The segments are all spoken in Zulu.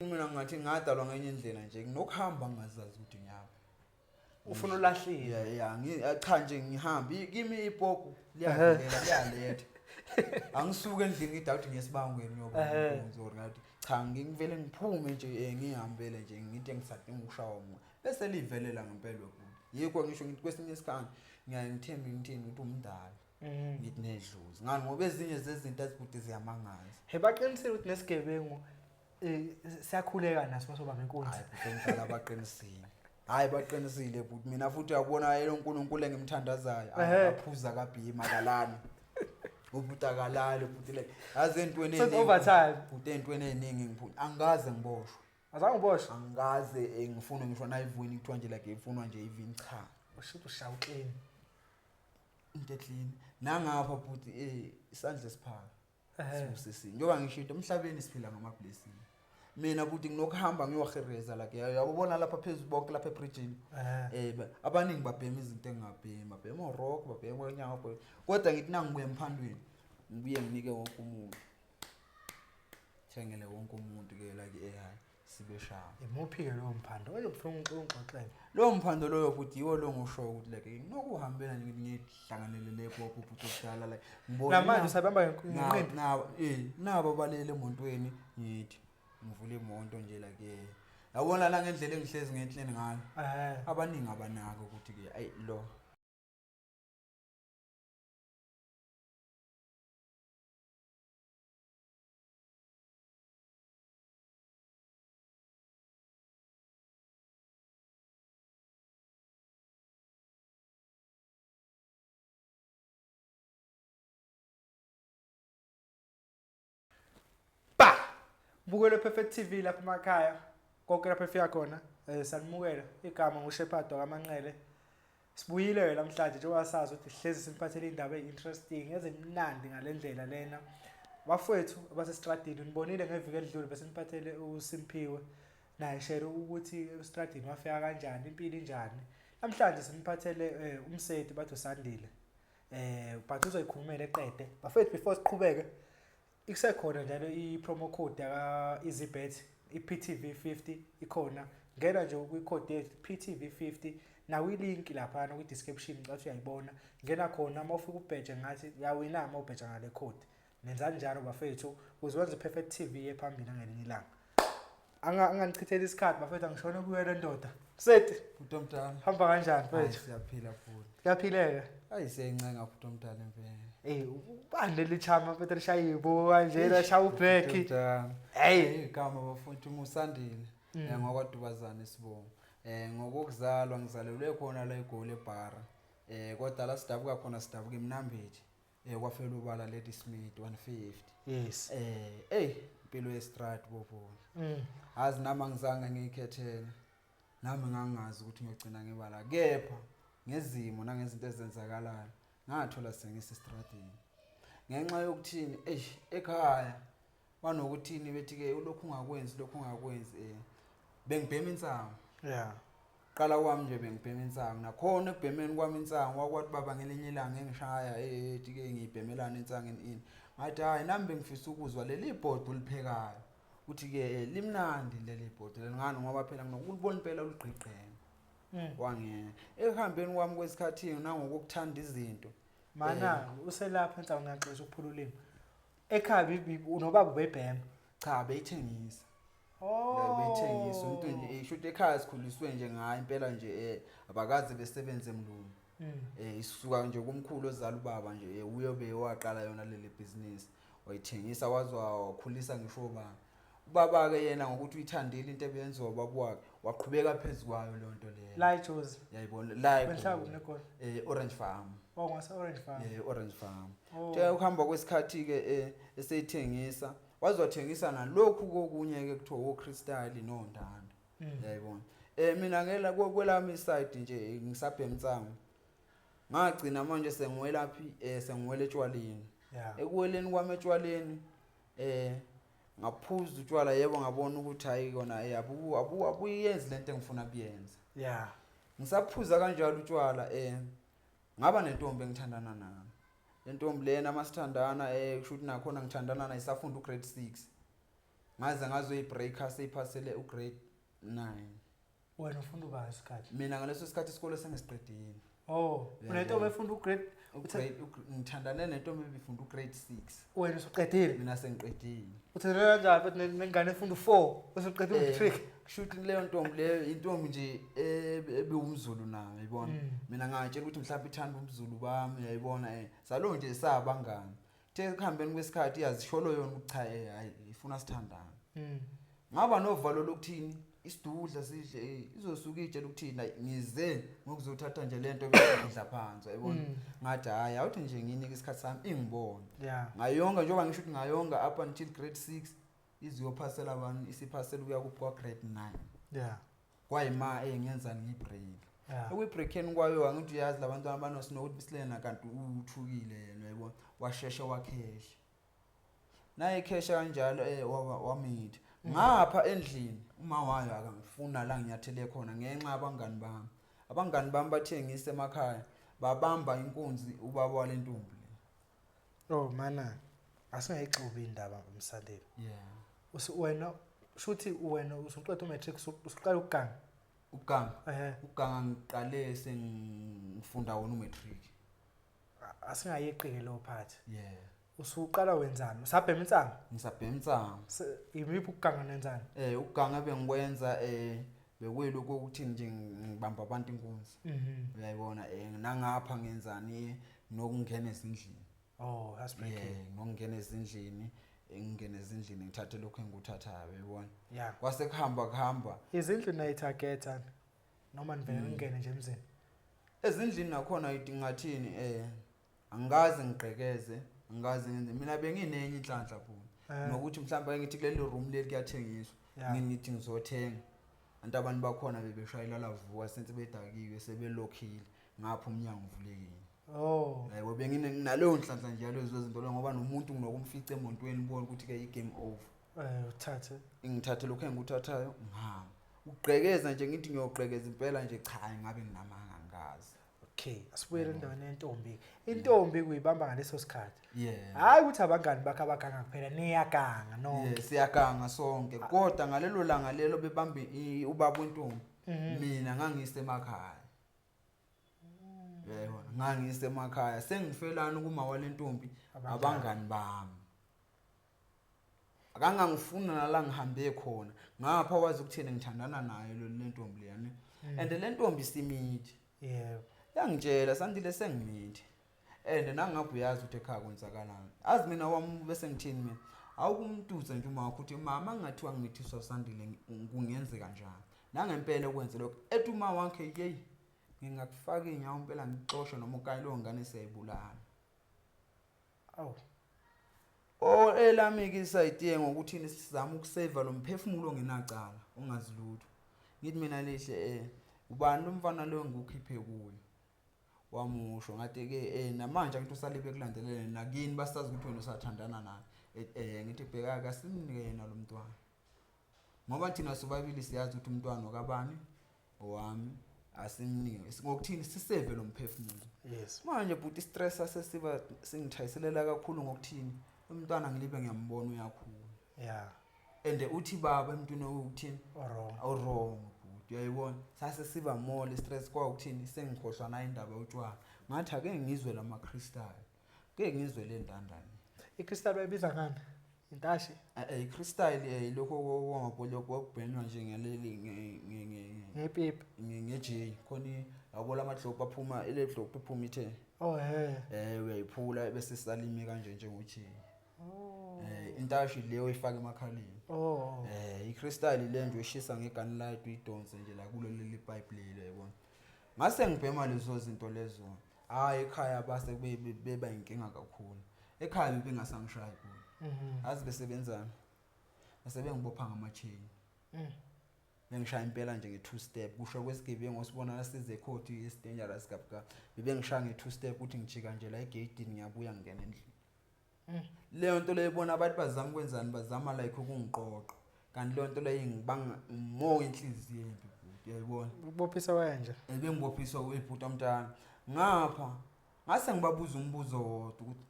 mina ngathi ngadalwa ngenye indlela nje nginokuhamba ngingazazi ukuthi ngiyaphi. ufuna ulahlile. Cha nje ngihambi kimi ipopu liyavelela liyaletha. Angisuke endlini ngithi awuthi ngesibangweni ngiyoba or ngathi cha ngivele ngiphume nje ngihambele nje ngithi ngisadinga ukushawa umoya. Bese livelela ngempela ukuthi. Yikho ngisho ngithi kwesinye isikhathi ngiyaye ngithembe ngithini ukuthi umdala. Ngithi nedlozi. Ngani ngoba ezinye zezinto ezibude ziyamangaza. He baqinisile ukuthi nesigebengu siyakhuleka naso masoba inkunzi. Hayi ngicela abaqinisile. Hayi baqinisile futhi mina futhi uyabona yena uNkulunkulu engimthandazayo aphuza kabhima kalana. Ubutakalale futhi le yazi entweni eziningi. Overtime. Futhi entweni eziningi ngiphuma angaze ngiboshwe. Azange uboshwe? Angaze ngifuna ngisho nayivuni kuthiwa nje like ifunwa nje even cha. Ushuthi ushaya uclean. Into clean. Nangapha futhi isandla esiphaka. Sisisi. Njoba ngishito emhlabeni siphila ngama blessing. Mina futhi nginokuhamba ngiyohereza la ke uyabona lapha phezulu bonke lapha ebridgeini abaningi babhema izinto engabhema babhema rock babhema kwenyanga kodwa ngithi nangibuye emphandweni ngibuye nginike wonke umuntu thengele wonke umuntu ke la ke sibe shaya imuphi ke lo mphando oyobufuna ungixoxele lo mphando loyo futhi yiwo lo ngisho ukuthi like nginokuhambela nje ngihlanganele lepho futhi ukudala la ngibona manje sabamba ngeqindi nabo balele emontweni ngithi ngivula imoto nje la ke yabona la ngendlela engihlezi ngenhleni ngayo abaningi abanako ukuthi ke ayi lo Bukele Perfect TV lapha emakhaya konke lapha efika khona sanimukela igama nguShepherd kaManqele sibuyile namhlanje njengoba sazi ukuthi sihlezi siniphathele indaba ezinteresting ezimnandi ngalendlela lena bafowethu abasestradini nibonile ngeviki edlule bese niphathele uSimpiwe naye share ukuthi estradini wafika kanjani impilo injani namhlanje siniphathele umsethi bathu Sandile but uzoyikhulumela eqede bafowethu before siqhubeke ikusekhona njalo i-promo code yaka EasyBet iPTV50 ikhona ngena nje kwi-code yethu PTV50 nawo ilink lapha kwi-description ngathi uyayibona ngena khona mawufika ubheje ngathi uyawina uma ubheja ngale code nenzani njalo bafethu uzwenza iPerfect TV ephambili ngelinye ilanga anganichithela isikhathi bafethu angishona kuyena ndoda sethi futhi omdala hamba kanjani mfethu siyaphila futhi kuyaphileka ayisencenga futhi omdala impela ubande lichama mfethu lishayibo kanje la shaya ubreak igama bafowethu uSandile ngokwadubazana isibongo ngokuzalwa ngizalelwe khona la eGoli eBara kodwa la sidabuka khona sidabuka eMnambithi kwafela ubala Lady Smith 150 yes impilo yestrad bobo azi nama ngizange ngiyikhethele nami ngangazi ukuthi ngiyogcina ngebala kepha ngezimo nangezinto ezenzakalayo ngathola sengisestradini ngenxa yokuthini ekhaya banokuthini bethi ke lokhu ungakwenzi bengibhema insango qala kwami nje bengibhema insango nakhona ekubhemeni kwami insango wakwathi baba ngelinye ilanga engishaya ethi ke ngibhemelana insangeni ini ngathi hayi nami bengifisa ukuzwa leli bhodo liphekayo uthi ke limnandi leli bhodo ngani ngoba phela nginokulibona impela uligqiqhema wangena ehambeni kwami kwesikhathi nangokuthanda izinto mana uselapha enhlango ngiyaxoxa ukuphula ulimi ekhaya unobaba bebhema cha beyithengisa beyithengisa umuntu nje isho ukuthi ekhaya sikhuliswe nje ngayo impela nje abakaze besebenze emlungu isuka nje kumkhulu ozala ubaba nje uyobe waqala yona leli business wayithengisa wakhulisa ngisho baba ke yena ngokuthi uyithandile into ebenziwa baba wakhe waqhubeka phezukwayo le nto le Lighthouse yayibona live benhlaba nekona Orange Farm ngase Orange Farm Orange Farm nje ukuhamba kwesikhathi ke eseyithengisa wazothengisa nalokhu kokunye ke kuthiwa oCrystal noNdanda yayibona mina ngela kwelami iside nje ngisabhema insango ngagcina manje sengiwelaphi sengiwele etshwaleni ekuweleni kwami etshwaleni ngaphuza utshwala yebo ngabona ukuthi hayi kona abuyenzi lento engifuna kuyenza ngisaphuza kanjalo utshwala ngaba nentombi engithandana nayo lentombi lena masithandana kusho ukuthi nakhona ngithandana nayo isafunda ugrade 6 ngazoyibreaker seyiphasele ugrade 9. Wena ufunda uba isikhathi. Mina ngaleso sikhathi isikole sengisiqedile. Oh, unentombi efunda ugrade ngithandane nentombi ebifunda ugrade 6. Wena usuqedile? Mina sengiqedile. Uthandana kanjani futhi nengane efunda u4 usuqedile umatric? Kushuthi leyo ntombi leyo intombi nje ebeumzulu nayo uyibona. Mina ngatshela ukuthi mhlawumbe ithanda umzulu bami uyayibona salo nje sabangani. Uthe kuhambeni kwesikhathi yazisholo yona ukuthi cha hayi ifuna sithandana. Ngaba novalo lokuthini isidudla sidle izosuka itshela ukuthina ngize ngokuzothatha nje lento ebidla phansi uyayibona. Ngathi hayi awuthi nje nginike isikhathi sami ingibone. Ngayonga njengoba ngisho ukuthi ngayonga up until grade 6 iziyophasela abantu isiphasela ukuya kwa grade 9. Kwayima ngiyenza ngibreak. Ekubreakeni kwayo angithi uyazi labantwana abanokuthi bisilena kanti uthukile yena uyayibona washeshe wakhesha. Naye khesha kanjalo wamithi. Ngapha endlini uma wayo akangifuna la nginyathele khona ngenxa abangani bami. Abangani bami bathe ngisemakhaya babamba inkunzi ubaba walentombi. Oh mana asingayixubi indaba umsandeli. Wena shuthi wena usuqeda umatric usuqala ukuganga. Ukuganga ngiqale sengifunda wona umatric. Asingayeqike lo phathi. Usuqala wenzani? Usabhema insango? Ngisabhema insango. Imiphi ukuganga nenzani? Ukuganga bengikwenza bekwelo ukuthi nje ngibamba abantu inkunzi. Uyayibona nangapha ngenzani nokungena ezindlini. Oh, that's breaking. Ngokungena ezindlini, ngingena ezindlini ngithathe lokho engikuthathayo uyabona. Kwase kuhamba. Izindlu nayitargeta noma nivele ngene nje emzini. Ezindlini nakhona idingathini angazi ngigqekeze. Ngazi ngenze mina benginenye inhlanhla phela nokuthi mhlawumbe ngithi kuleli room leli kuyathengiswa ngithi ngizothenga abantu bakhona bebeshayela lavuka senze bedakiwe sebelokhile ngapha umnyango uvulekile. Yebo benginaleyo nhlanhla njalo lezo zinto ngoba nomuntu nginokumfica emontweni ubone ukuthi ke igame over. Ngithathe lokho engikuthathayo ngihamba. Ugqekeza nje ngithi ngiyogqekeza impela nje cha ngabe nginamanga ngazi. Okay, asibuyele endaweni yentombi. Intombi kuyibamba ngaleso sikhathi. Hayi ukuthi abangani bakhe abaganga kuphela niyaganga no. Siyaganga sonke. Kodwa ngalelo langa lelo bebambe ubaba wentombi. Mina ngangisemakhaya. Yebo, ngangisemakhaya. Sengifelana kuma walentombi abangani bami. Akangangifuna nala ngihambe khona. Ngapha wazi ukuthini ngithandana naye lo lentombi leyani. And lentombi simithi. Yangitshela sandile sengimithi. Nangabe uyazi ukuthi ekhaya kwenzakalani. Azi mina wami bese ngithini mina. Awukumtuza nje uma ukuthi mama ngathiwa ngithiswa sandile kungenzeka kanjani. Nangempela ukwenza lokho. Ethi uma wakhe hey ngingakufaka inyawo impela ngixoxe noma ukayilo ngane siyayibulala. Elami isayitiye ngokuthi sizama ukusave lo mphefumulo ongenacala ongazilutho. Ngithi mina lihle ubani lo mfana lo ngikukhiphe kuyo. Wamusho ngathi ke namanje ngithi usalibe kulandelele nakini basazi ukuthi wena usathandana naye. Ngithi bheka akasinike yena lo mntwana. Ngoba thina sobabili siyazi ukuthi umntwana okabani owami asimnike. Ngokuthini siseve lo mphefumulo. Manje but istress asesiba singithayiselela kakhulu ngokuthini umntwana ngilibe ngiyambona uyakhula. And uthi baba emntwini ukuthini wrong. Uyayibona sase siba more stress kwa ukuthini sengikhohlwa na indaba yotshwala ngathi ake ngizwe lama crystal ke ngizwe le ntandane crystal bayibiza ngani intashi crystal lokho kwamabholo kokubhenwa nje ngeleli ngepipi ngeJ khona yabola amadlobo aphuma ile dlobo iphuma ithe uyayiphula bese salime kanje njengothi intashi leyo ifaka emakhaleni. Icrystal le nje ushisa ngegani light uyidonse nje la kulo leli pipe lelo yabona. Ngase ngibhema lezo zinto lezo. Hayi ekhaya base beba inkinga kakhulu. Ekhaya bengasangishayi kulo. Azi besebenzana. Base bengibopha ngama chain. Bengishaya impela nje nge2 step kusho kwesigebengu osibona size court is dangerous kapka. Bengishaya nge2 step ukuthi ngijika nje la egate ngiyabuya ngene endlini. Leyo nto leyibona abantu bazama kwenzani bazama like ukungiqoqa kanti leyo nto leyo ngibanga mo inhliziyo yempi uyayibona ubophisa wanje bengibophiswa kwebhuta mntana ngapha ngase ngibabuza umbuzo wodwa ukuthi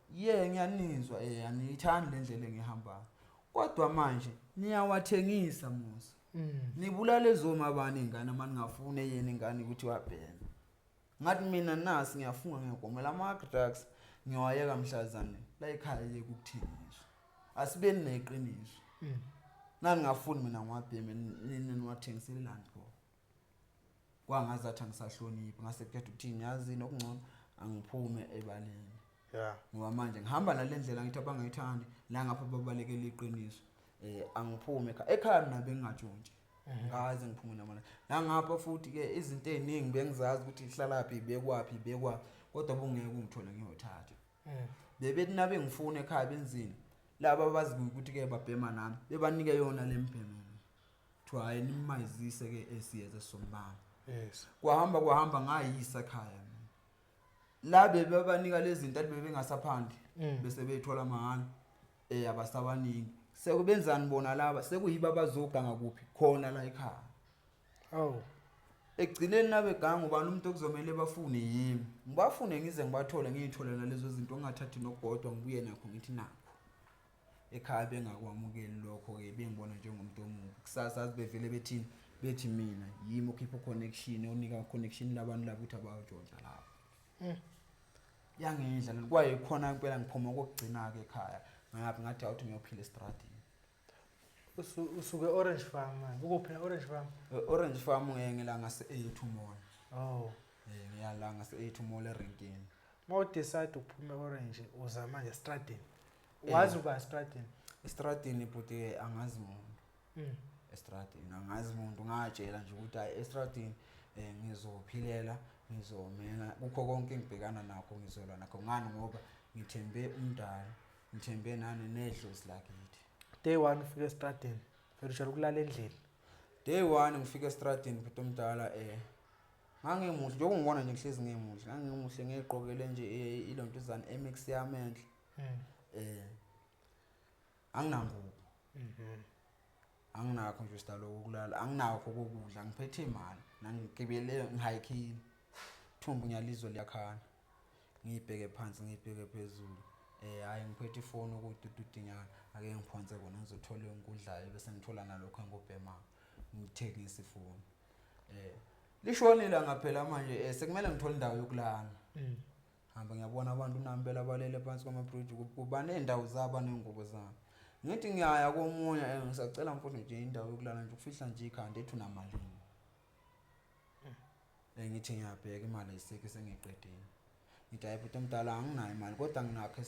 ngiyaninizwa aniyithandi lendlela engihamba kodwa manje niyawathengisa musa nibulala lezo mabani ingane maningafune yena ingane ukuthi wabhena ngathi mina nasi ngiyafunga ngiyagomela ama-drugs ngiyawayeka mhlazane la ekhaya yeke ukuthengiswa asibeni neqiniso nangingafuni mina ngiwabheme nini niwathengiselelani pho kwangazathi angisahloniphi ngasekhetha ukuthini yazini okungcono angiphume ebaleni ngoba manje ngihamba nalendlela ngithi abangayithandi la ngapha babalekela iqiniso angiphume ekhaya mina bengingatshontshi ngaze ngiphume namala la ngapha futhi ke izinto eziningi bengizazi ukuthi ihlalaphi ibekwaphi kodwa bungeke ungithole ngiyothatha bebethi nabe ngifuna ekhaya benzini laba bazi ukuthi ke babhema nami bebanike yona lembhemeni kuthiwa hayi nimayizise ke esiyeze sombana kwahamba ngayisa ekhaya la bebabanika lezi zinto bebengasaphandi bese beyithola mahhala abasabaningi sekubenzani bona laba sekuyiba bazoganga kuphi khona la ekhaya egcineni nabe ganga ubani umuntu okuzomela bafune yimi ngibafune ngize ngibathole ngiyithole nalezo zinto ongathathi nokubhodwa ngibuye nakho ngithi nakho ekhaya bengakwamukeli lokho ke bengibona njengomuntu omubi kusasa bevele bethi mina yimi okhipha connection onika connection labantu labo ukuthi abayotshontsha lapho yangindla kwaye khona impela ngiphuma kokugcina ke ekhaya ngathi awuthi ngiyophila estradini usuke Orange Farm manje ukuphi Orange Farm Orange Farm ngiyela ngase A2 Mall ngiyala ngase A2 Mall erenkini mawudecide ukuphuma Orange uza manje estradini wazi uba estradini futhi angazi umuntu estradini angazi umuntu ngatshela nje ukuthi hayi estradini ngizophilela ngizomela kukho konke engibhekana nakho ngizolwa nakho ngani ngoba ngithembe umdala ngithembe nani nedlozi lakithi day 1 ufike estradini ngijela ukulala endlini day 1 ngifika estradini futhi umdala ngangemuhle njengongibona nje ngihlezi ngemuhle ngangemuhle ngeqokele nje ilontuzana MX yamenhle anginangubo anginakho nje isitalo ukulala anginakho kokudla ngiphethe imali nangigibele ngihayikini thumbu ngiyalizwe liyakhana ngibheke phansi ngibheke phezulu hayi ngiphethe ifoni ukuthi udinyana ake ngiphonse bona ngizothola ukudlayo bese ngithola nalokho engobhema ngithengisa ifoni lishonile ngaphela manje sekumele ngithole indawo yokulala hamba ngiyabona abantu nambela balele phansi kwamabridge kuba nendawo zaba nengubo zabo ngithi ngiyaya komunye ngisacela mfowethu nje indawo yokulala nje ukufihla nje ikhanda ethu namalini ngithi ngiyabheka imali ayiseke sengiqedile ngithi hayi futhi umdala anginayo imali kodwa nginakho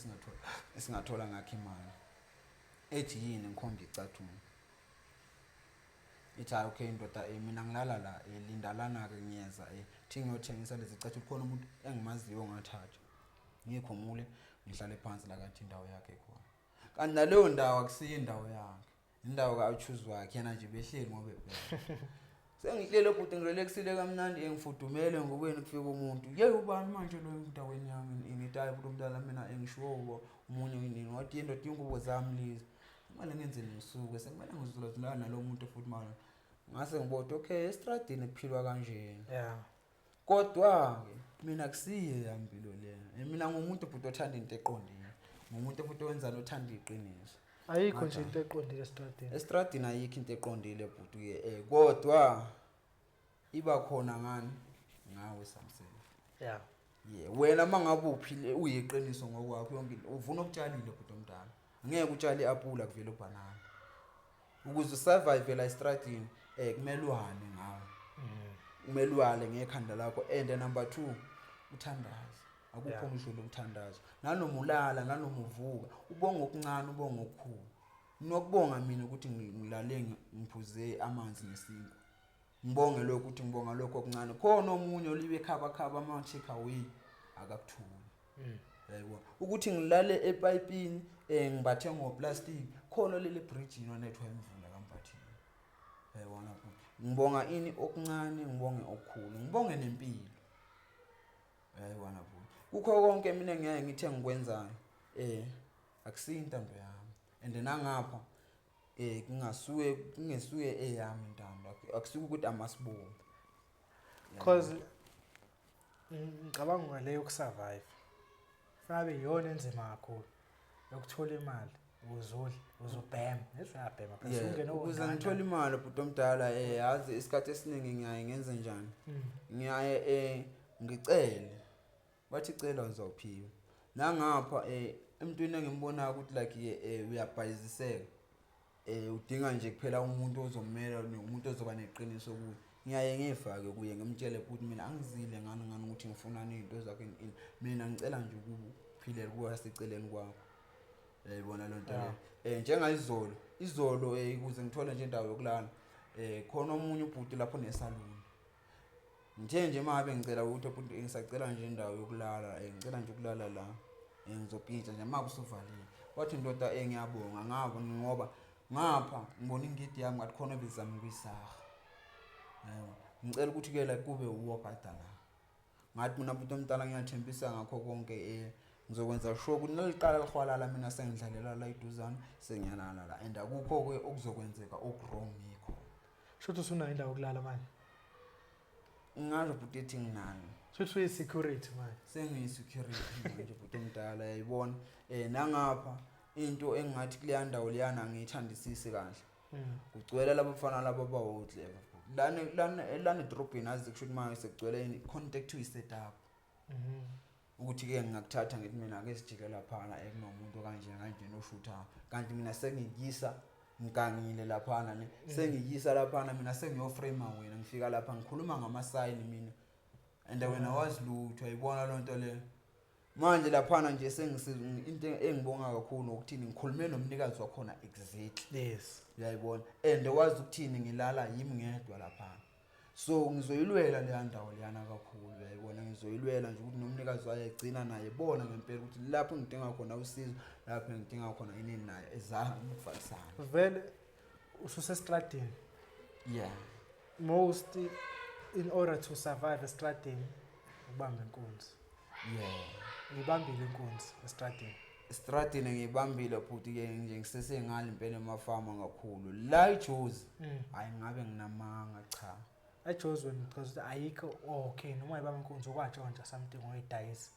esingathola ngakho imali ethi yini ngikhomba icathulo ithi hayi okay ndoda mina ngilala la lindalana ke ngiyeza thi ngiyothengisa lezi cathulo khona umuntu engimaziyo ongathatha ngikhomule ngihlale phansi la kathi indawo yakhe khona kanti naleyo ndawo akusiyo indawo yakhe indawo ka-choose wakhe yena nje behleli ngoba ebheka sengihlele futhi ngirelaxile kamnandi ngifudumele ngokweni kufika umuntu ubani manje lo endaweni yami ngitayi futhi umntana mina engishowo umunye nini wathi indoda ingubo zami lezi kumele ngenze nisuke sekumele ngizolazula nalo muntu futhi manje ngase ngibothe okay estradini kuphilwa kanje kodwa mina kusiye yampilo lena mina ngumuntu futhi othanda into eqondile ngumuntu futhi owenza nothanda iqiniso ayikho nje into eqondile estradini ayikho into eqondile futhi ke kodwa iba khona ngani ngawe Samson wena mangabe uphile uyiqiniso ngokwakho yonke uvuna ukutshalile futhi omdala ngeke utshale iapula kuvela ubanana ukuze survive la estradini kumelwane ngawe kumelwane ngekhanda lakho and number 2 uthandaze akukho umdlulu umthandazo nanomulala nanomuvuka ubonga okuncane ubonga okukhulu nokubonga mina ukuthi ngilale ngiphuze amanzi nesinto ngibonge lokho ukuthi ngibonga lokho okuncane khona omunye olibe khaba ama take away akakuthuli yayibona ukuthi ngilale epipini ngibathe ngoplastic khona leli bridge nonethwa imvula kampathini yayibona ngibonga ini okuncane ngibonge okukhulu ngibonge nempilo yayibona kukho konke mina ngiyaye ngithe ngikwenzayo akusintambo yami and nangapha ngingasuke eyami intando akusuke ukuthi amasibombe because ngicabanga ngaleyo ukusurvive fanele iyona enzima kakhulu yokuthola imali uzudla uzobhema nesiyabhema phela Yeah, ungena ukuze ngithole imali bhuti omdala yazi isikhathi esiningi ngiyaye ngenze njani ngiyaye ngicele bathi cela uzawuphiwa nangapha emntwini engimbonayo ukuthi like uyabhayiziseka udinga nje kuphela umuntu ozomela umuntu ozoba neqiniso kuye ngiyaye ngifake kuye ngimtshele ukuthi mina angizile ngani ukuthi ngifuna izinto zakhe mina ngicela nje ukuphilela kuwe siceleni kwakho yayibona lo nto njengayizolo izolo ukuze ngithole nje indawo yokulala khona omunye ubhuti lapho nesaluni ngithe nje mabe ngicela ukuthi ubhuti ngisacela nje indawo yokulala ngicela nje ukulala la ngizophintsha nje mabe usuvalile wathi ndoda ngiyabonga ngabo ngoba ngapha ngibona ingidi yami ngathi khona bezami kuyisaha ngicela ukuthi ke la kube uwobhadala ngathi mina umuntu omdala ngiyathembisa ngakho konke ngizokwenza sure ukuthi naliqala likhwalala mina sengidlalela la iduzana sengiyalala la and akukho ke okuzokwenzeka okwrong ngikho shouthi usuna indawo yokulala manje ngasho futhi ethi nginayo shouthi uyi security manje sengiyi security manje futhi omdala yayibona nangapha into engathi kuleya ndawo liyana ngiyithandisisi kahle kugcwele labo bafana labo bawodleva lana edrobheni azi kusho ukuthi manje sekugcwele contact to setup ukuthi ke ngingakuthatha ngithi mina ake sijike laphana kunomuntu kanje noshutha kanti mina sengiyisa ngikangile laphana sengiyisa laphana mina sengiyoframe wena ngifika lapha ngikhuluma ngama-sign mina and wena wazilutho ayibona lo nto le manje laphana nje into engibonga kakhulu ukuthini ngikhulume nomnikazi wakhona exactly yes uyayibona and wazi ukuthini ngilala yimi ngedwa laphana so ngizoyilwela leya ndawo leyana kakhulu uyayibona ngizoyilwela nje ukuthi nomnikazi wayegcina naye bona ngempela ukuthi lapho ngidinga khona usizo lapho ngidinga khona inini naye ezama ukufakisana vele ususestradini yeah most in order to survive estradini ubamba inkunzi ngibambile inkunzi estradini estradini ngiyibambile futhi ke nje ngisesengale impela emafama kakhulu la eJozi hayi ngabe nginamanga cha eJozi because ayikho okay noma ibamba inkunzi okwatshontsha something oyidayisa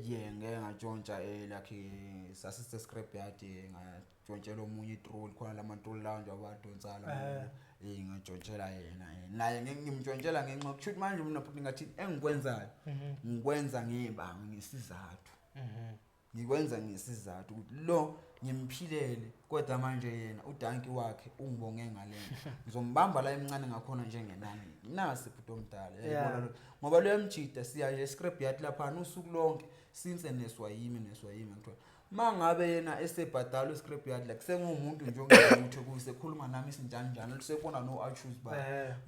yeah ngeke ngatshontsha like sasise scrapyard ngatshontshela omunye itroll khona lamatroll lawo nje abadonsala ngatshontshela yena naye ngimtshontshela ngenxa ukuthi manje mina futhi ngathi engikwenzayo ngikwenza ngebanga ngesizathu ngikwenza ngesizathu ukuthi lo ngimphilele kodwa manje yena udanki wakhe ungibonge ngalena ngizombamba la emncane ngakhona njengenani nasi futhi omdala yayibona lo ngoba lo yamjida siya nje scrapyard lapha usuku lonke since neswayimi ngithiwa mangabe yena esebhadala uscrapyard like sengumuntu nje ongemuthi kuyisekhuluma nami isinjanjani lisebona no achuse ba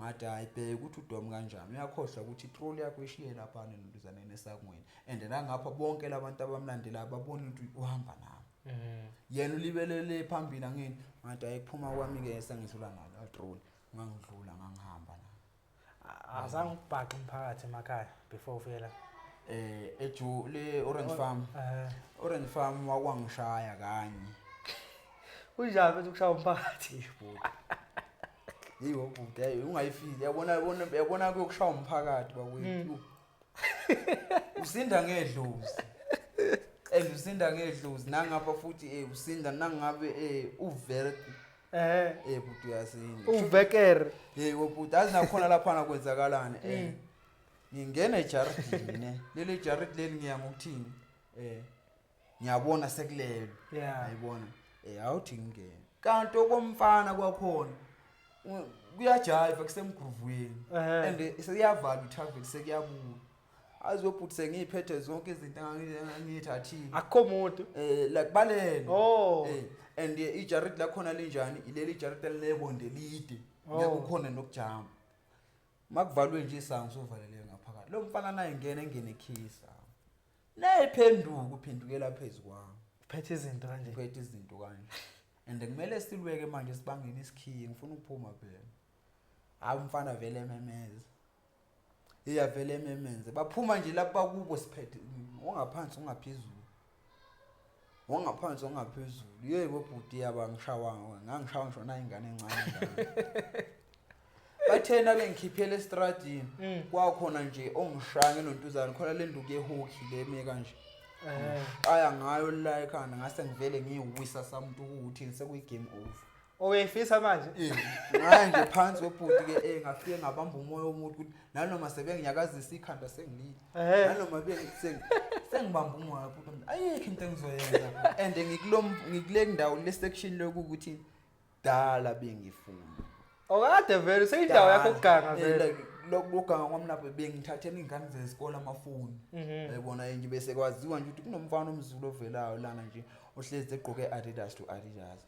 ngathi ayibheke ukuthi uDom kanjani uyakhohlwa ukuthi itroll yakho ishiye lapha nenduzane nesakweni and ngapha bonke labantu abamlandela babona ukuthi uhamba nami yena ulibelele phambili ngini ngathi ayiphuma kwami ke sengisula nalo itroll ngangidlula ngangihamba nami azange ubhaqe umphakathi emakhaya before ufika le Orange Farm wakwangishaya kanye unjani bese ukushaya umphakathi yiwo buti ungayifili yabona kuyokushaya umphakathi bakwethu usinda ngedlozi usinda ngedlozi nangapha futhi usinda nangabe uvere buti uyasinda uvekere wobuti azinakhona lapha kwenzakalana ngingena ejaridini leli jarid leli ngiya ngokuthini ngiyabona sekulelo ayibona awuthi ngingena kanti okomfana kwakhona kuyajiva kusemgruvweni and seyavala utraffic sekuyabuka azobhuti sengiyiphethe zonke izinto angangithathile akho umuntu like balele and ijarid lakhona linjani ileli jarid elebonde lide ngekukhona nokujama makuvalwe nje isango sovalele ngaphakathi lo mfana naye ngene ekhisa nayiphenduka uphendukela phezulu kwami uphethe izinto kanje and kumele silweke manje sibangene isikhiye ngifuna ukuphuma phela hayi umfana vele ememeza vele ememenze baphuma nje lapha kubo siphethe ongaphansi ongaphezulu yebo bhuti yabangishawanga ngangishawa ngisho nayo ingane encane bathena bengikhiphele estradini kwakhona nje ongishaya ngenontuzana khona le nduku yehockey le eme kanje aya ngayo la ekhanda ngase ngivele ngiyiwisa samuntu ukuthi sekuyi game over. Oyefisa manje? Ngaye nje phansi webhuti ke ngafike ngabamba umoya womuntu ukuthi nanoma sebenginyakazisa ikhanda sengilile. Nanoma sengibamba umoya ukuthi ayikho into engizoyenza and ngikule ndawo le section lokuthi dala bengifuna. Okade vele seyindawo yakho ukuganga vele. Lokuganga kwami lapho bengithathela ingane zesikole amafoni. Yayibona nje bese kwaziwa nje ukuthi kunomfana omzulu ovelayo lana nje ohlezi egqoke Adidas to Adidas.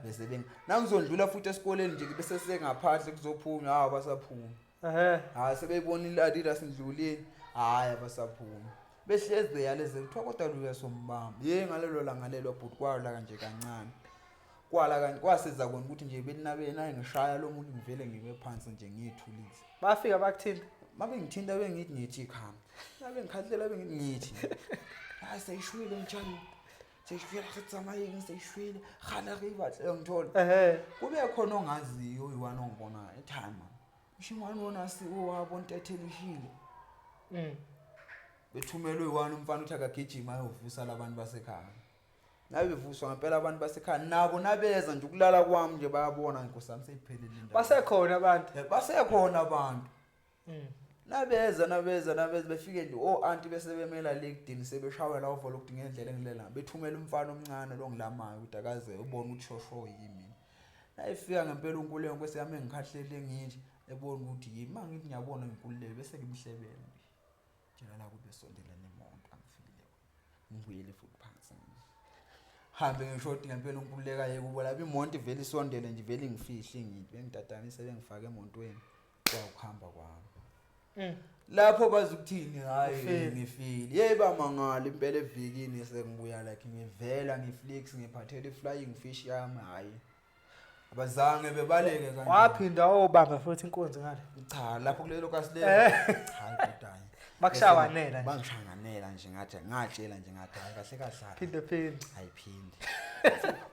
Bese nangizondlula futhi esikoleni nje bese sengaphandle kuzophunywa basaphuma. Sebeyibonile Adidas indluleni abasaphuma. Behleze yaleze kuthiwa kodwa luya sombamba. Ngalelo langa lelo bhuti kwala kanje kancane. Kwala kanti kwasiza kona ukuthi nje belinabe ngishaya lo muntu ngivele ngibe phansi nje ngiyithulise. Bafika bakuthinta. Mabe ngithinta bengithi ikhamba. Nabe ngikhathela bengithi. Seyishwile njalo. Seyishwile khitsamayeng seyishwile. Khana ke bahle ngithola. Kube khona ongaziyo uyiwana ongibona etime. Ushimani wona wabo ntethelishile. Bethumelwe uyiwana umfana uthi akagijima ayovusa labantu basekhaya. Nabe bevuswa ngempela abantu basekhaya nabo nabeza nje ukulala kwami nje bayabona inkosami seyiphelile indaba. Basekhona abantu. Basekhona abantu. Nabeza befike nje auntie bese bemela lekudini sebeshawa la uvolo ukuthi ngendlela engilela bethumela umfana omncane lo ngilamayo ukuthi akaze ubone ukuthi shosho yimi. Nayifika ngempela uNkulunkulu enkwese yami engikhahlele ngithi ebona ukuthi yimi mangithi ngiyabona uNkulunkulu bese ngimhlebele. Tshela la kube sondelana nemonto angifile. Ngibuyele futhi phansi. Hambe ngishoti ngempela uNkulunkulu yeke kubo lapha imonto ivele isondele nje ivele ngifihle ngithi bengidadanise bengifaka emontweni kwakuhamba kwami. Lapho bazukuthini hayi ngifile yeba mangala impela evikini sengibuya like ngivela ngiflix ngiphathele flying fish yami hayi abazange bebaleke kanje. Waphinda obamba futhi inkonzo ngale. Cha lapho kulelo kasilelo hayi kodwa bakushawanela nje. Bangishanganela nje ngathi ngatshela nje ngathi hayi kahle kahle. Phinde. Hayiphindi.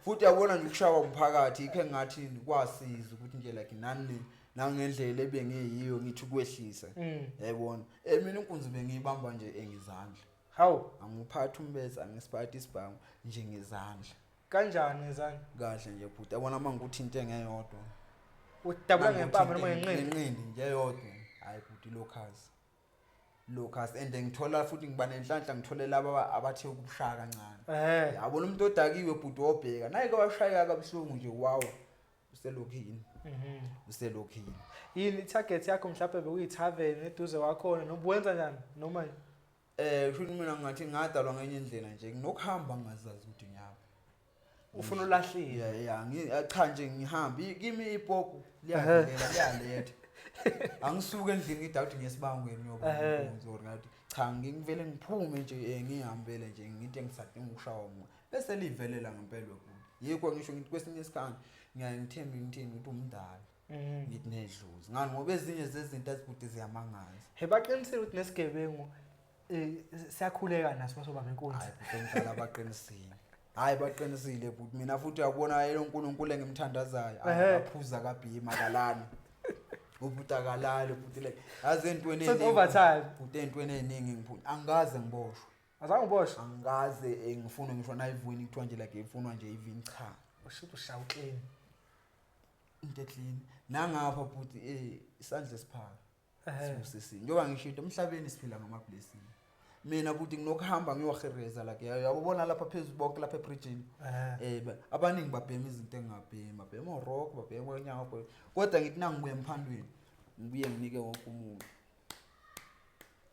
Futhi yabona nje ukushawa umphakathi ikhe ngathi kwasiza ukuthi nje like nani nangendlela ebengiyiyo ngithi ukwehlisa. Yayibona. Mina inkunzi bengiyibamba nje engizandla. Hawu, angiphathi umbeza angisiphathi isibhamu nje ngezandla. Kanjani ngezandla? Kahle nje futhi yabona mangikuthi into engeyodwa. Udabula ngempama noma ngenqindi? Ngenqindi nje eyodwa. Hayi futhi locus and ngithola futhi ngiba nenhlanhla ngithole laba abathe ukubushaya kancane. Yabona umuntu odakiwe futhi obheka naye ke washaya kabuhlungu nje wow uselokhini. Uselokhini. Yini target yakho mhlawumbe bekuyithaveni eduze wakhona nobuwenza njani noma futhi mina ngathi ngadalwa ngenye indlela nje nginokuhamba ngazazi ukuthi ngiyaphi. Ufuna ulahlile. Cha nje ngihambi kimi ipopu liyaletha. Angisuke endlini ngidawuthi ngesibangweni ngoba ngizori ngathi cha ngivele ngiphume nje ngihambele nje ngithi engisadinga ukushawa umoya bese livelela ngempela ukuthi yikho ngisho ngithi kwesinye isikhathi ngiyangithemba ngithini ukuthi umdala ngithi nedluzi ngani ngoba ezinye zezinto azibhuti ziyamangaza. Baqinisile ukuthi nesigebengu siyakhuleka naso masoba ngenkunzi. Hayi ngicela abaqinisile. Hayi baqinisile futhi mina futhi uyabona yena uNkulunkulu engimthandazayo aphuza kabhima kalana. Ubutakalalo futhi like yazi entweni eningi. Overtime. Futhi entweni eningi ngiphuma angaze ngiboshwe. Azange uboshwe? Angaze ngifuna ngisho nayivuni kuthiwa nje like ifunwa nje even cha. Ushithi ushawu clean. Into clean. Nangapha futhi isandla esiphaka. Sibusisi. Njoba ngishinto emhlabeni siphila ngama blessing. Mina futhi nginokuhamba ngiyohereza like yabona lapha phezulu bonke lapha ebridgini. Abaningi babhema izinto engingabhema, babhema rock, babhema onyawo kodwa ngithi nangibuye emphandweni ngibuye nginike wonke umuntu.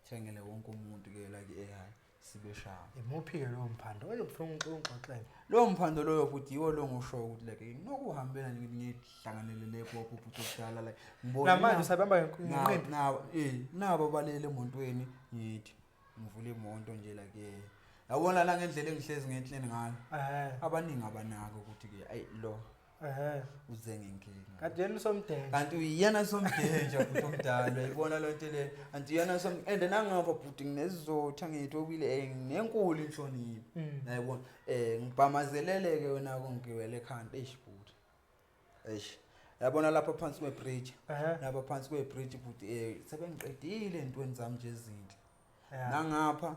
Thengele wonke umuntu ke like hayi sibe shaya. Imuphi ke lo mphando? Oyobufuna ungixoxele. Lo mphando loyo futhi yiwo lo ngisho ukuthi like nginokuhambela nje ngihlanganelele kopho futhi ukudala like ngibona namanje usabamba ngenqindi. Nabo balele emontweni ngithi ngivule imonto nje like yabona la ngendlela engihlezi ngenhleni ngayo. Abaningi abanako ukuthi ke ayi lo uze ngenkinga. Kanti yena usomdenge. Kanti uyena somdenge futhi omdala uyibona lo nto le. Kanti yena and nangapha futhi nginesizotha ngithobile nenkulu inhlonipho. Yayibona ngibhamazelele ke wena kongiwele ekhanda futhi. Yabona lapha phansi kwebridge. Lapha phansi kwebridge futhi sebengiqedile entweni zami nje ezinhle. Nangapha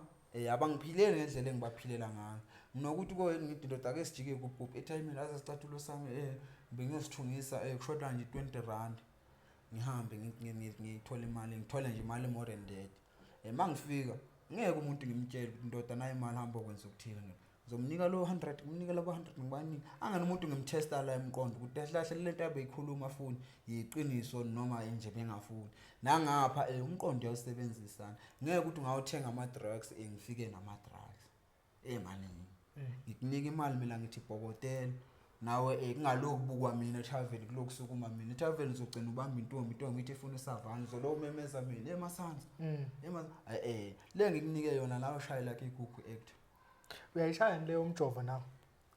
abangiphilele ngendlela engibaphilela ngayo nginokuthi ko ngidindoda ake sijike kubhubhu etime la sicathulo sami bengiyosithungisa kushoda nje 20 rand ngihambe ngithola imali ngithola nje imali more than that mangifika ngeke umuntu ngimtshele ukuthi indoda nayo imali hamba ukwenza ukuthile ngizomnika lo 100 ngimnika labo 100 ngibani angani umuntu ngimtesta la emqondo ukuthi ahlahle lento abeyikhuluma afuni yiqiniso noma nje bengafuni nangapha umqondo uyawusebenzisana ngeke ukuthi ngawuthenga ama drugs ngifike nama drugs maningi ngikunika imali mina ngithi bhokotela nawe kungaloku bukwa mina travel kuloku sukuma mina travel ngizogcina ubamba intombi ithi ifuna isavana zolo umemeza mina emasanzi le ngikunike yona nawe shayela ke ikuku act uyayishaya leyo umjovo nawo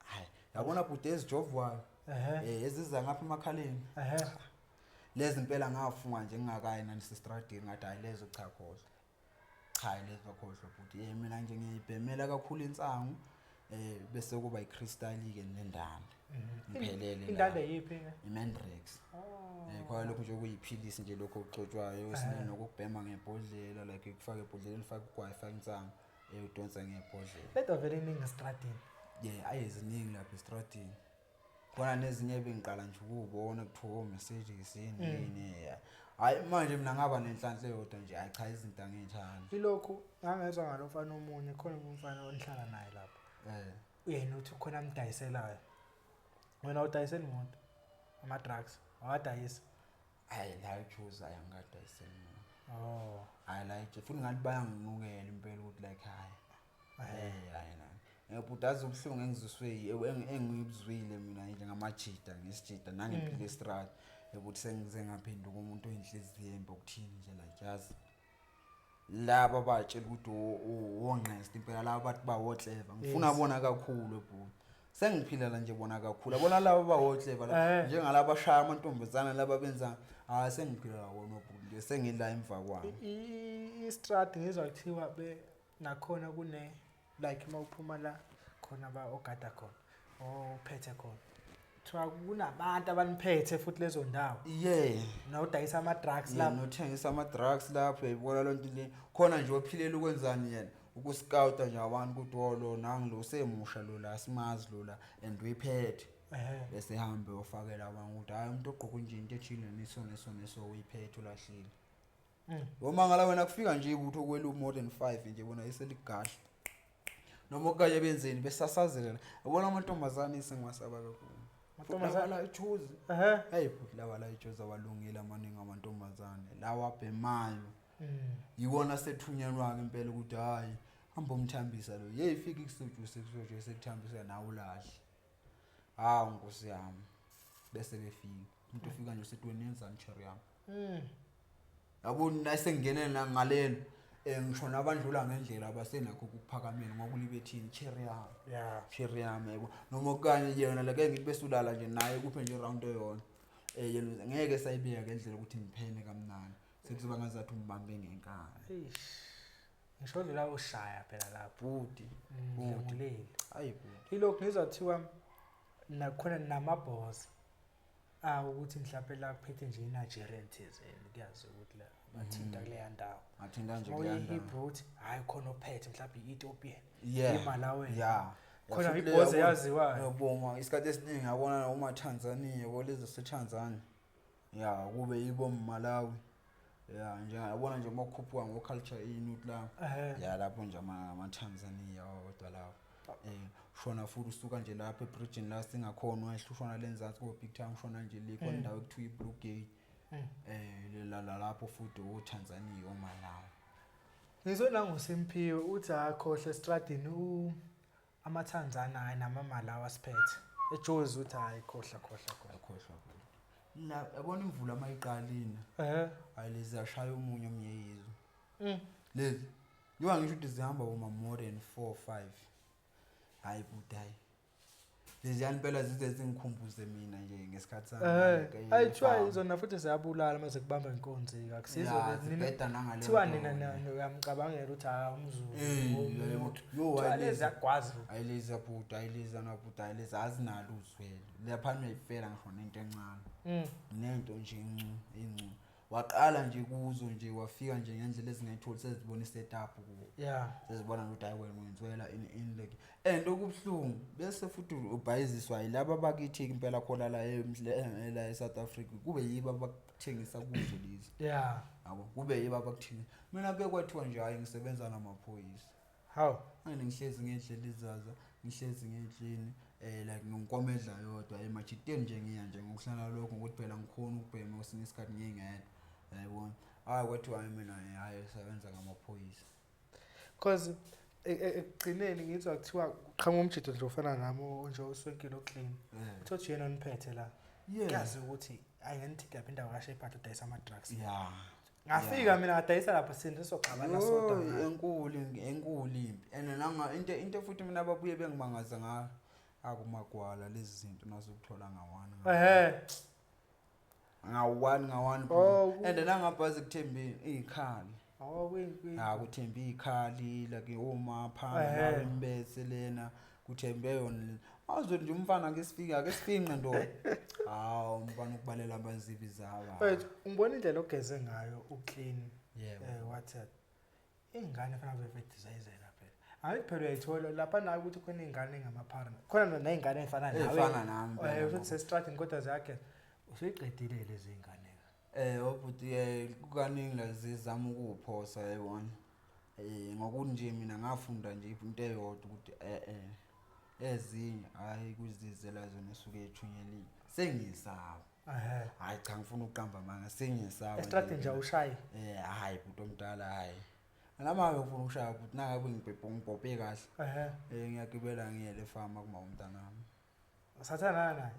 hayi yabona bhuti ezijovwayo eziza ngapha emakhaleni lezi impela ngafunga nje ngingakayi nani sestradini ngathi hayi lezo cha khohlwa cha lezo khohlwa bhuti mina nje ngiyibhemela kakhulu insangu bese kuba iCrystal ke nendanda ngiphelele indanda yipi iMandrex kwa lokho nje kuyiphilisi nje lokho uxotshwayo esine nokubhema ngebhodlela like ukufaka ebhodleleni ufaka ugwayi ufaka insangu udonsa ngebhodlela leto vele iningi estradini ayeziningi lapha estradini khona nezinye bengiqala nje ukubona kuthiwa messages yini hayi manje mina ngaba nenhlanhla eyodwa nje hayi cha izinto angithandi ilokhu ngangezwa ngalofana omunye khona umfana onihlala naye lapho uyena uthi khona amdayiselayo wena udayisela imoto ama drugs awadayisa hayi la uchoose ayangadayisela mina hayi la nje futhi ngathi bayanginukela impela ukuthi like hayi ngiyabhudaza ubuhlungu engiziswe engibuzwile mina nje ngamajida ngesijida nangiphile estrad ukuthi sengize ngaphenduka umuntu oyinhliziyo embi ukuthini nje like yazi laba batshela ukuthi wonqest impela laba bathi bawohleva ngifuna bona kakhulu ebhuti sengiphilela nje bona kakhulu abona laba bawohleva la njengalaba abashaya amantombazana laba benza sengiphilela wona ebhuti nje sengila emva kwami istrad ngizwa kuthiwa be nakhona kune like mawuphuma la khona ba ogada khona ophethe khona kuthiwa kunabantu abaniphethe futhi lezo ndawo nawudayisa ama drugs lapho nothengisa ama drugs lapho uyayibona lonto le khona nje ophilela ukwenzani yena ukuscouta nje abantu ukuthi lo nangilo semusha lo la simazi lo la and uyiphethe bese hambe ofakela abantu ukuthi hayi umuntu ogqoka nje into ethile neso uyiphethe ulahlile uma ngala wena kufika nje ukuthi okwela more than 5 nje bona iseligahle noma okanye benzeni besasazela yabona amantombazane isengiwasaba kakhulu amantombazane ayichuzi hey futhi lawa la ichoza abalungile amaningi amantombazane lawa abhemayo yiwona sethunyelwa ke impela ukuthi hayi hamba umthambisa lo yeyifika ikusuju sekuthambisa nawe ulahle nkosi yami bese befika umuntu ufika nje usethi wena yenzani cherry yami yabona nasengingenela ngalelo ngisho nabandlula ngendlela abasenakho ukuphakamela ngokulibethini cherry yami yebo noma okanye yena lake ngithi besulala nje naye kuphe nje round eyona yena ngeke sayibika ngendlela ukuthi ngiphene kamnandi sekuzoba ngazathi umbambe ngenkani ngisho la ushaya phela lapho bhuti ngilele hayi bhuti ilokhu ngizathiwa nakhona namaboss ukuthi mhlawumbe la kuphethe nje iNigerian thizeni kuyazi ukuthi la bathinta kuleya ndawo athinta nje kuleya ndawo iBruti hayi khona ophethe mhlawumbe iEthiopian iMalawi khona iboss eyaziwayo yabonga isikhathi esiningi yabona uma Tanzania kolezi seTanzania kube yibo Malawi nje yabona nje mokhuphuka ngoculture inuthi la lapho nje ama Tanzania kodwa lapho shona futhi usuka nje lapha eBridging la singakhona wahlushwana lenzansi ko Big Town shona nje likho indawo ekuthiwa iBlue Gate lapho futhi uTanzania oMalawi ngizona ngoSemphiwe uthi akhohle estradini amaTanzania hayi namaMalawi asiphethe eJozi uthi hayi khohla la yabona imvula amayiqalina hayi lezi ashaya umunye yizwe lezi yiwa ngisho ukuthi zihamba more than 4 5 hayi budayi lezi yanipela zize zingikhumbuze mina nje ngesikhathi sami ayithiwa izona futhi ziyabulala mase kubamba inkonzi akusizo nina thiwa nina uyamcabangela ukuthi umZulu yo lezi yakwazi ayilezi yabuda ayilezi anabuda ayilezi azinalo uzwelo lapha uyayifela ngisho nento encane nento nje incu waqala nje kuzo nje wafika nje ngendlela ezingetholi sezibona isetup kuwo sezibona ukuthi hayi wena wenziwela in like and okubhlungu bese futhi ubhayiziswa yilabo abakithi impela khona la eSouth Africa kube yibo abakuthengisa kuzo lezi yabo kube yibo abakuthengisa mina ke kwathiwa nje hayi ngisebenza namaphoyisa how ngihlezi ngendlela izaza ngihlezi ngendlini like ngomkomedla yodwa emajiteni nje ngiya nje ngokuhlala lokho ukuthi phela ngikhona ukubhema kwesinye isikhathi ngingedwa yayibona kwathiwa mina hayi usebenza ngamaphoyisa cause ekugcineni ngizwa kuthiwa qhamuka umjito nje ufana nami nje uswenkile oclean uthothi yena oniphethe la yazi ukuthi ayenithi kaphi indawo kaShepard udayisa ama drugs ngafika mina ngadayisa lapho sini soxabana soda enkulu impi and nanga into futhi mina ababuye bengimangaza ngayo akumagwala lezi zinto nasukuthola ngawani and nangabhazi kuthembeni izikhali kuthembe izikhali like omapha imbese lena kuthembe yona awuzothi nje umfana akesifinqe ndo umfana ukubalela abanzibi zawa but ungibona indlela ogeze ngayo uclean WhatsApp ingane fana befedizayizela phela hayi phela uyayithola lapha nayo ukuthi khona ingane engamaparent khona nezingane ezifana nawe futhi sesitratini kodwa zakhe usuyiqedile lezi ingane obuthi kukaningi lazizama ukuphosa yayibona ngokuthi nje mina ngafunda nje into eyodwa ukuthi ezinye hayi kuzizela zona esuke ethunyelile sengiyisaba hayi cha ngifuna ukuqamba manga sengiyisaba estratini nje ushaye hayi buto omdala hayi nami ngifuna ukushaya futhi nangabe ngibhobhe kahle ngiyagibela ngiyele farm kuma umntanami sathandana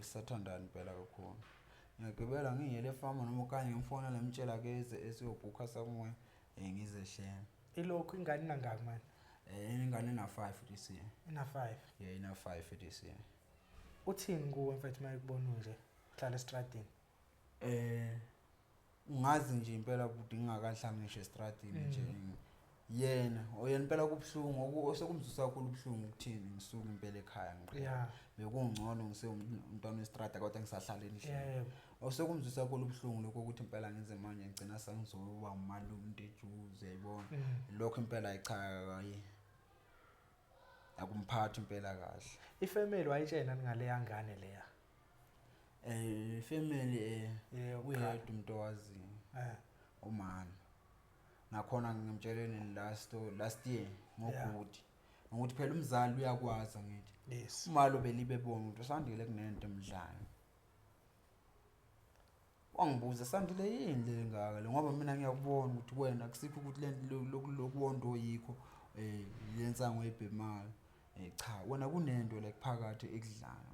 sathandana phela kakhulu ngiyagibela ngiyele farm noma okanye ngimfonela ngimtshela ke esiyobhukha somewhere ngizehleme ilokhu ingane nangaki manje ingane ina 5 this year ina 5 ina 5 this year uthini kuwe mfethu mayikubona nje uhlala estradini ngazi nje impela ukuthi ngingakahlanga ngisho estradini nje yena impela kubhlungu osekumzisa kakhulu ubhlungu ukuthini ngisuka impela ekhaya ngiqhela bekungcono umntwana westrada kodwa ngisahlala endlini osekumzisa kakhulu ubhlungu lokho ukuthi impela ngenze manje ngicina sengizoba umalume ntejuze yayibona lokho impela ayichayi akumphathi impela kahle ifamily wayitshena ngale yangane leya family uyedwa umuntu owaziyo umama nakhona ngimtsheleni last year ngogudi ngokuthi phela umzali uyakwazi ngithi umalo belibe bona ukuthi usandile kunento emidlalo wangibuza sandile yini le ngaka le ngoba mina ngiyakubona ukuthi wena akusikho ukuthi lento lokuwondo yikho yensango ebhemali cha wena kunento like phakathi ekudlala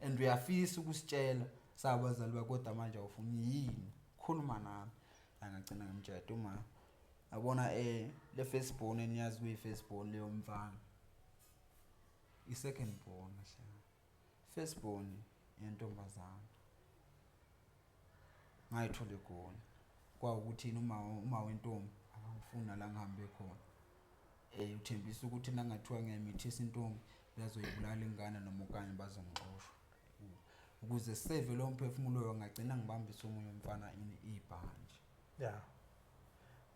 and uyafisa ukusitshela sabazali bakodwa manje awufuni yini khuluma nami angagcina ngimtshela uma abona le first born eniyazi kuyi first born leyo mfana i second born hlala first born yentombazana ngayithole khona kwa ukuthi uma wentombi akangifuna la ngihambe khona uthembisa ukuthi nangathiwa ngiyamithisa intombi bazoyibulala ingane noma okanye bazongixoshwa ukuze save lo mphefumulo ngagcina ngibambisa umunye umfana ibhanje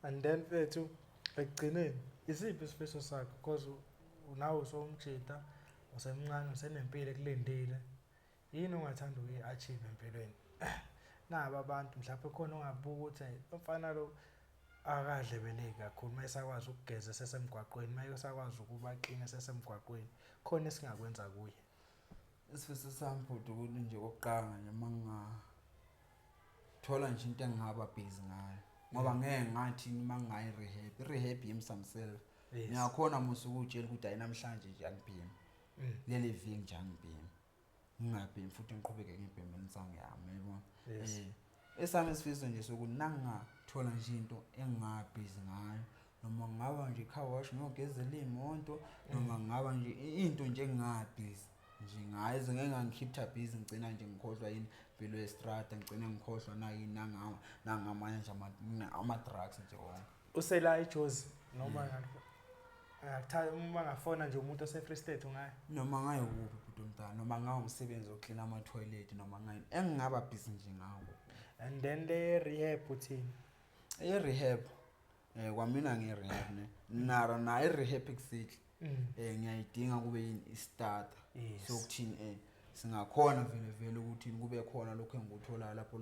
and then fethu ekugcineni isiphi isifiso sakho because unawo somjita usemncane usenempilo ekulendile yini ongathanda ukuyi-achieve empilweni naba abantu mhlawumbe khona ongabuka ukuthi umfana lo akadlebeleki kakhulu mayesakwazi ukugeza sesemgwaqweni mayesakwazi ukuba clean sesemgwaqweni khona esingakwenza kuye isifiso sami futhi ukuthi nje oqanga nje mangathola nje into engingaba busy ngayo ngoba ngeke ngathi mangayi rehab yemsamself ngiyakhona musu ukutshela ukuthi hayi namhlanje nje angibhemi leli viki nje angibhemi ngingabhemi futhi ngiqhubeke ngibhemi insango yami yabona esami isifiso nje sokuthi nangathola nje into engingabhizi ngayo noma ngaba nje car wash ngiyogezela imoto noma ngaba nje into nje engingabhizi nje ngayize ngeke ngangikhipha busy ngicina nje ngikhohlwa yini impilo yestrada ngicina ngikhohlwa nayini nangamanye nje ama drugs nje wonke usela eJozi noma ngakuthatha uma ngafona nje umuntu ose Free State ungayi noma ngaye kuphi umuntu omdala noma ngawo umsebenzi oclean ama toilet noma ngayi engingaba busy nje ngawo And then the rehab uthini? rehab kwamina nge-rehab ne na i-rehab exactly ngiyayidinga kube yini i-starter Yes. sokuthini singakhona vele ukuthi kube khona lokho engikutholayo lapho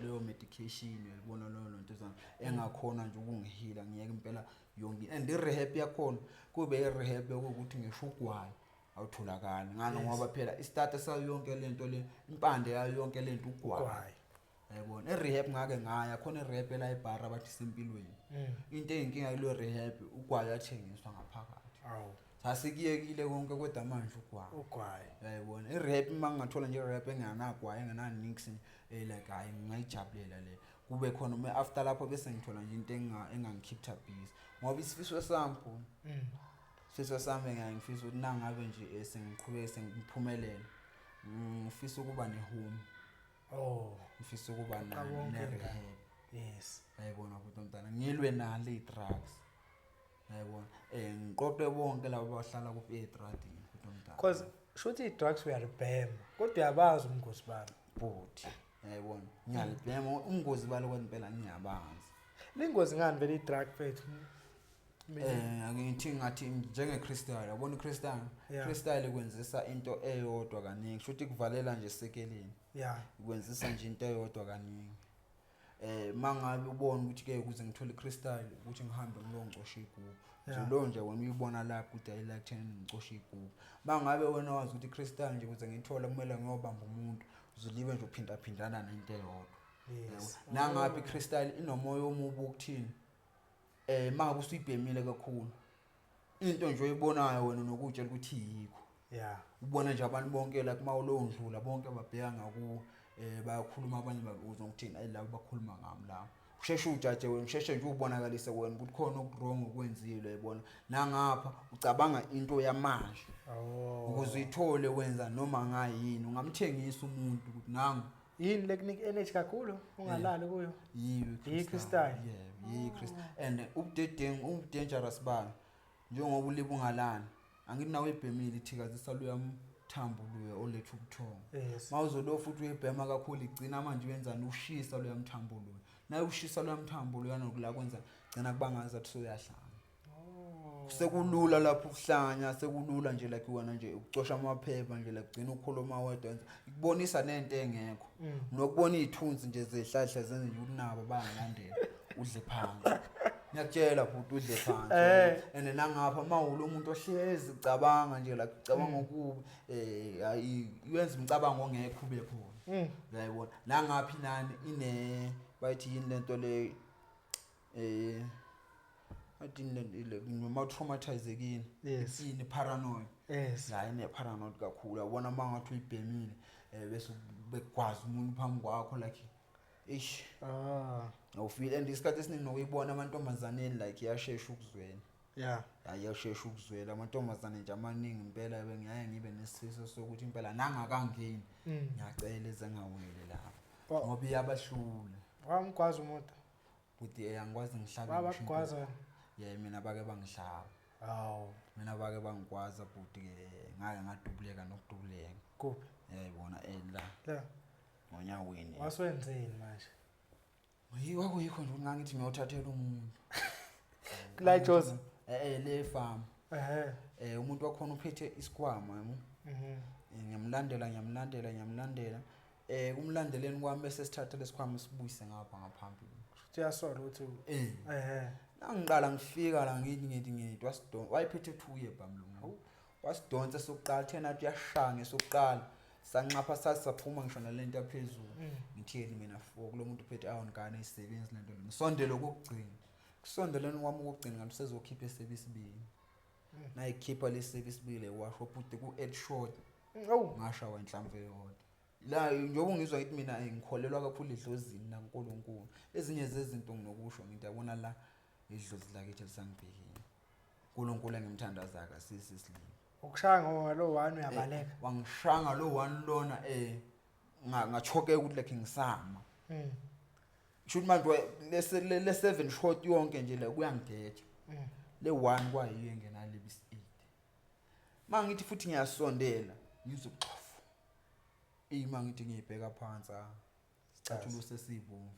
leyo medication uyabona leyo nto engakhona nje ukungihila ngiyeke impela yonke and i-rehab yakhona kube i-rehab yokuthi ngisho ugwayi awutholakali ngani ngoba phela i-starter sayo yonke lento le impande yayo yonke lento ugwayi yayibona i-rehab ngake ngaya khona i-rehab la eBhara abathi sempilweni into eyinkinga kule rehab ugwayi athengiswa ngaphakathi sasikiyekile konke kodwa manje ugwayi yayibona i-rehab mangingathola nje i-rehab enganagwayi engananix like hayi ngingayijabulela le kube khona after lapho bese ngithola nje into engangikhipha busy ngoba isifiso sami isifiso sami ngiyangifisa ukuthi nangabe nje sengiqhubeke sengiphumelela ngifisa ukuba ne-home ngifisa ukuba ne-rehab yes yayibona ukuthi mntana ngilwe nale i-drugs yayibona ngiqoqe bonke labo abahlala ku etradini ukuthi mntana because shothi i-drugs uyalibhema kodwa uyabazi ubungozi balo bhuti yayibona ngiyalibhema ubungozi balo kwempela ngiyabazi lingozi ngani vele i-drug fethu angithi ngathi njenge-crystal yabona i-crystal crystal kwenzisa into eyodwa kaningi shothi kuvalela nje sekeleni ikwenzisa nje into eyodwa kaningi mangabe ubona ukuthi ke ukuze ngithole i-crystal ukuthi ngihambe ngilongcosha igubhu njalo nje wena uyibona lapho ukuthi ayilike ngicosha igubhu mangabe wena wazi ukuthi i-crystal nje ukuze ngithola kumele ngiyobamba umuntu uzolibe nje uphinda phindana nento eyodwa nangabe i-crystal inomoya omubi ukuthini mangabe usuyibhemile kakhulu into nje oyibonayo wena nokutshela ukuthi yikho ubona nje abantu bonke la kuma ulondlula bonke babheka ngaku bayakhuluma abanye babuza ukuthini ayilabo bakhuluma ngami la usheshe ujaje wena usheshe nje ubonakalise wena ukuthi khona okuwrong okwenzile yabona nangapha ucabanga into yamanje ukuze uyithole wenza noma ngayini ungamthengisa umuntu ukuthi nangu yini lekunika energy kakhulu ungalali kuyo i-crystal i-crystal and ubudedengu dangerous bayo njengoba ulibe ungalani angithi nawe ibhemile ithikazisa luyamthambo luyo oletha ubuthongo mawuzolo futhi uyibhema kakhulu igcina manje wenzani ushisa luyamthambo luyo naye ushisa luyamthambo luyo nokula kwenza gcina kubangaza ukuthi soyahlanga sekulula lapho ukuhlanya sekulula nje like wena nje ukucosha amaphepha nje la kugcina ukhuluma wedwa ikubonisa nento engekho nokubona izithunzi nje zehlahla zenze nje ukunaba bayalandela udle phansi ngiyakutshela futhi udle phansi and nangapha mawulo umuntu ohlezi ucabanga nje la ucabanga ukuba yenza umcabango ongekho ube khona uyayibona nangaphi nani ine bayithi yini lento le adinle noma traumatizekini ini paranoid la ine paranoid kakhulu yabona mangathi uyibhemile bese bekwazi umuntu phambi kwakho like awufeel and isikhathi esiningi nokuyibona amantombazaneni like iyashesha ukuzwela iyashesha ukuzwela amantombazane nje amaningi impela bengiyaye ngibe nesifiso sokuthi impela nangakangeni ngiyacela ezengawele lapho ngoba iyabahlula wamgwaza umuntu ukuthi angikwazi ngihlabe wabagwaza mina bake bangihlaba mina bake bangikwaza futhi ke ngake ngadubuleka nokudubuleka kuphi yayibona la ngonyaweni waswenzeni manje kwakuyikho nje ngangithi ngiyothathela umuntu la Joseph le farm umuntu wakhona uphethe isikhwama ngiyamlandela kumlandeleni kwami bese sithatha lesikhwama sibuyise ngapha ngaphambili uyasola ukuthi nangiqala ngifika la ngithi wayiphethe 2 year bamlungu wasidonsa sokuqala thena uyashanga sokuqala sanqapha sasaphuma ngisho nalento yaphezulu ngithini mina for kulo muntu uphethe awungane isebenzi lento ngisondele kokugcina kusondeleni kwami kokugcina ngathi sezokhipha esebisibili nayikhipha lesebisibili washo futhi ku Ed Short ngashawa inhlamvu eyodwa la njengoba ngizwa ngithi mina ngikholelwa kakhulu idlozini naNkulunkulu ezinye zezinto nginokusho ngithi yabona la idlozi lakithi lisangibhekile uNkulunkulu engimthandaza akasisi isilimo ukushaya ngalo 1 uyabaleka wangishanga lo 1 lona ngachoke ukuthi like ngisama shoot manje le 7 shot yonke nje la kuyangideja le 1 kwayiyo engenalibisi 8 mangithi futhi ngiyasondela ngizoxhofu mangithi ngiyibheka phansi cathula usesibomvu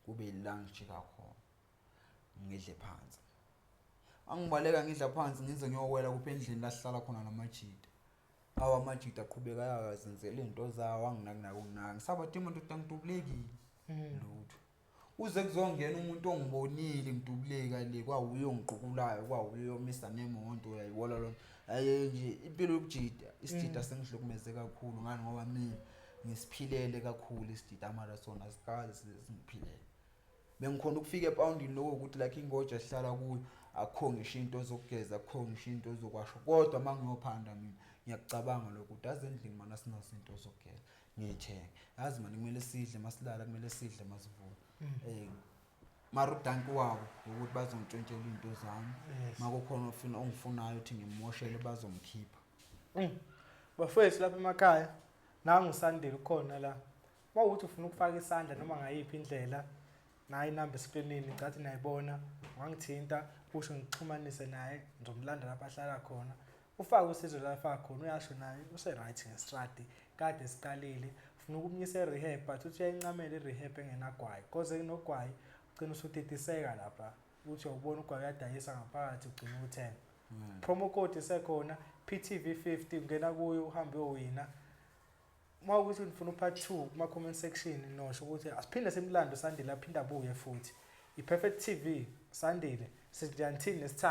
kube yilanga ngijika khona ngidle phansi angibaleka ngidla phansi ngize ngiyowela kupha endlini la sihlala khona namajita amajita aqhubeka ayazenzela izinto zawo anginaki ngisabade umuntu utangidubulekile lutho uze kuzongena umuntu ongibonile ngidubuleka le kwawuye ongiqukulayo kwawuye omisa nemonto uyayibola lo aye nje impilo yobujita isijita sengihlukumeze kakhulu ngani ngoba mina ngisiphilele kakhulu isijita marathon asikaze singiphilele bengikhona ukufika epoundini lokho ukuthi like ingoja sihlala kuyo akho ngisho into zokugeza akho ngisho into zokwasha kodwa mangiyophanda mina ngiyakucabanga lokho ukuthi azendlini mana sinazo into zokugeza ngiyithenga yazi manje kumele sidle masilala kumele sidle masivuka marudanki wabo ukuthi bazongitshentshela into zami makukhona ofuna ongifunayo ukuthi ngimoshele bazomkhipha bafethu lapha emakhaya nangisandile khona la mawukuthi ufuna ukufaka isandla noma ngayiphi indlela nayi inamba screenini ngathi nayibona wangithinta kusho ngixhumanise naye ngizomlanda lapha ahlala khona ufake usizo la afaka khona uyasho naye use right ngestradi kade siqalile ufuna ukumnyisa rehab but uthi uyayincamela irehab engenagwayi koze inogwayi ugcina usudidiseka lapha uthi uyabona ugwayi uyadayisa ngaphakathi ugcina uthenga promo code isekhona PTV50 ungena kuyo uhambe uyowina mawukuthi ufuna upart 2 kuma comment section nosho ukuthi asiphinde simlando Sandile aphinda abuye futhi iPerfect TV Sandile sithi until next time.